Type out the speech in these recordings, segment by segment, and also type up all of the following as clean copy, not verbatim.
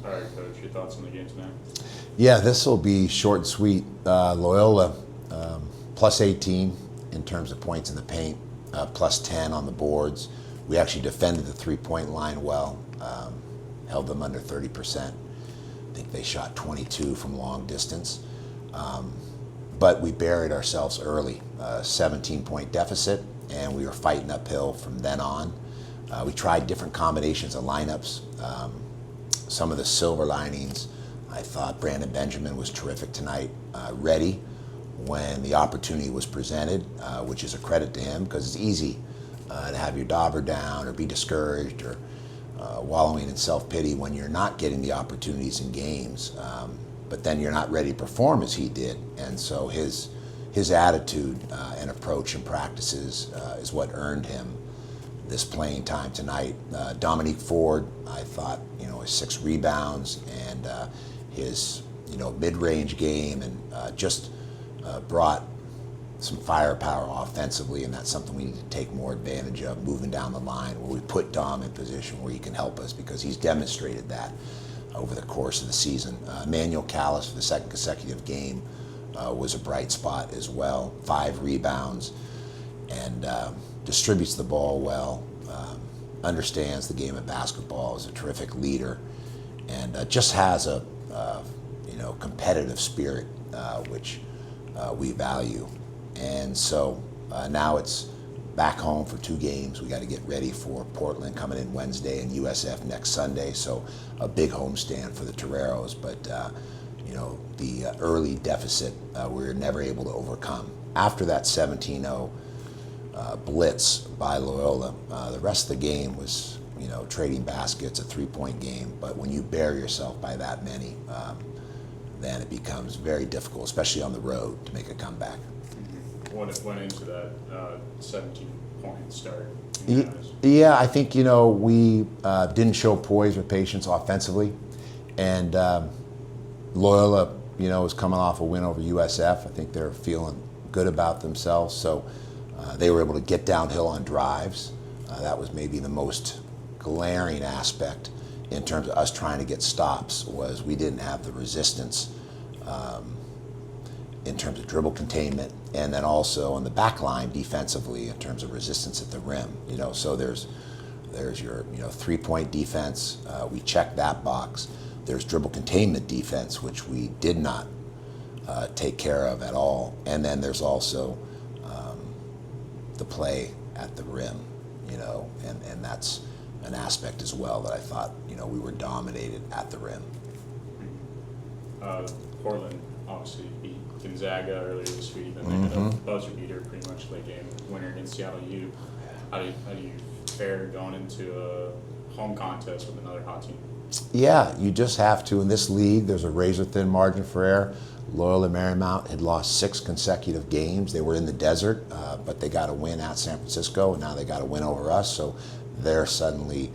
All right, Coach, your thoughts on the game tonight? Yeah, this will be short and sweet. Loyola plus 18 in terms of points in the paint, plus 10 on the boards. We actually defended the three-point line well, held them under 30%. I think they shot 22 from long distance. But we buried ourselves early, 17-point deficit, and we were fighting uphill from then on. We tried different combinations of lineups. Some of the silver linings, I thought Brandon Benjamin was terrific tonight, ready when the opportunity was presented, which is a credit to him because it's easy to have your dauber down or be discouraged or wallowing in self-pity when you're not getting the opportunities in games. But then you're not ready to perform as he did. And so his attitude and approach and practices is what earned him this playing time tonight. Dominique Ford, I thought, his 6 rebounds and his, mid-range game and just brought some firepower offensively, and that's something we need to take more advantage of moving down the line where we put Dom in position where he can help us because he's demonstrated that over the course of the season. Emmanuel Callis for the second consecutive game was a bright spot as well. 5 rebounds and distributes the ball well, understands the game of basketball, is a terrific leader, and just has a competitive spirit, which we value. And so now it's back home for 2 games. We got to get ready for Portland coming in Wednesday and USF next Sunday. So a big homestand for the Toreros. But the early deficit we were never able to overcome. After that 17-0 blitz by Loyola, the rest of the game was trading baskets, a 3-point game. But when you bury yourself by that many, then it becomes very difficult, especially on the road, to make a comeback. What went into that 17-point start? Yeah, I think, we didn't show poise or patience offensively. And Loyola, was coming off a win over USF. I think they're feeling good about themselves. So they were able to get downhill on drives. That was maybe the most glaring aspect in terms of us trying to get stops, was we didn't have the resistance in terms of dribble containment, and then also on the back line defensively in terms of resistance at the rim. So there's your 3-point defense. We checked that box. There's dribble containment defense, which we did not take care of at all. And then there's also the play at the rim, and that's an aspect as well that I thought, we were dominated at the rim. Portland obviously beat Gonzaga earlier this week, and they had a buzzer beater pretty much late game winner against Seattle U. How do you fare going into a home contest with another hot team? Yeah, you just have to. In this league, there's a razor-thin margin for error. Loyola Marymount had lost 6 consecutive games. They were in the desert, but they got a win at San Francisco, and now they got a win over us. So they're suddenly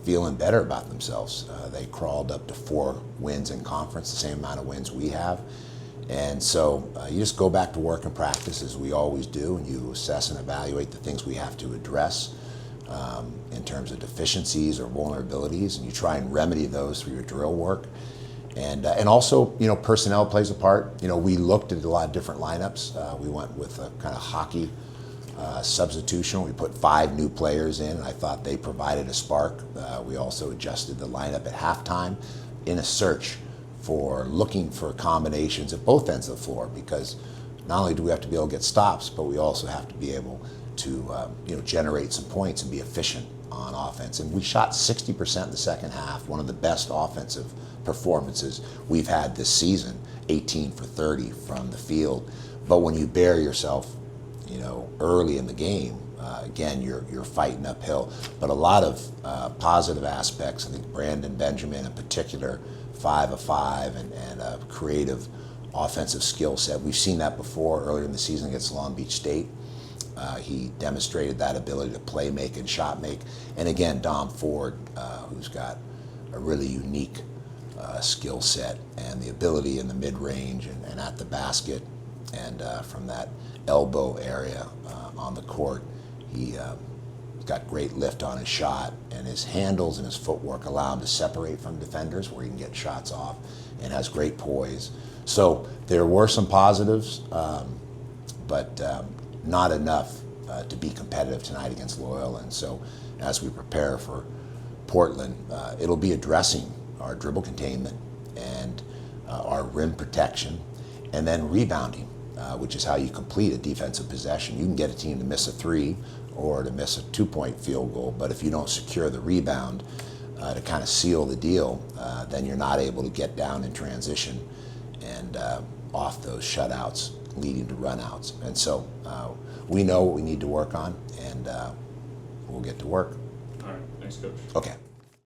feeling better about themselves. They crawled up to 4 wins in conference, the same amount of wins we have. And so you just go back to work and practice as we always do, and you assess and evaluate the things we have to address in terms of deficiencies or vulnerabilities, and you try and remedy those through your drill work. And also, personnel plays a part. We looked at a lot of different lineups. We went with a kind of hockey substitution. We put 5 new players in, and I thought they provided a spark. We also adjusted the lineup at halftime in a search for looking for combinations at both ends of the floor, because not only do we have to be able to get stops, but we also have to be able to generate some points and be efficient on offense. And we shot 60% in the second half, one of the best offensive performances we've had this season, 18 for 30 from the field. But when you bury yourself, early in the game, again, you're fighting uphill. But a lot of positive aspects. I think Brandon Benjamin in particular, 5 of 5, and a creative offensive skill set. We've seen that before earlier in the season against Long Beach State. He demonstrated that ability to play make and shot make. And again, Dom Ford, who's got a really unique skill set and the ability in the mid-range and at the basket and from that elbow area on the court. He got great lift on his shot, and his handles and his footwork allow him to separate from defenders where he can get shots off, and has great poise. So there were some positives, but not enough to be competitive tonight against Loyola. And so as we prepare for Portland, it'll be addressing our dribble containment and our rim protection, and then rebounding, which is how you complete a defensive possession. You can get a team to miss a 3 or to miss a 2-point field goal, but if you don't secure the rebound to kind of seal the deal, then you're not able to get down in transition and off those shutouts leading to runouts. And so we know what we need to work on, and we'll get to work. All right, thanks, Coach. Okay.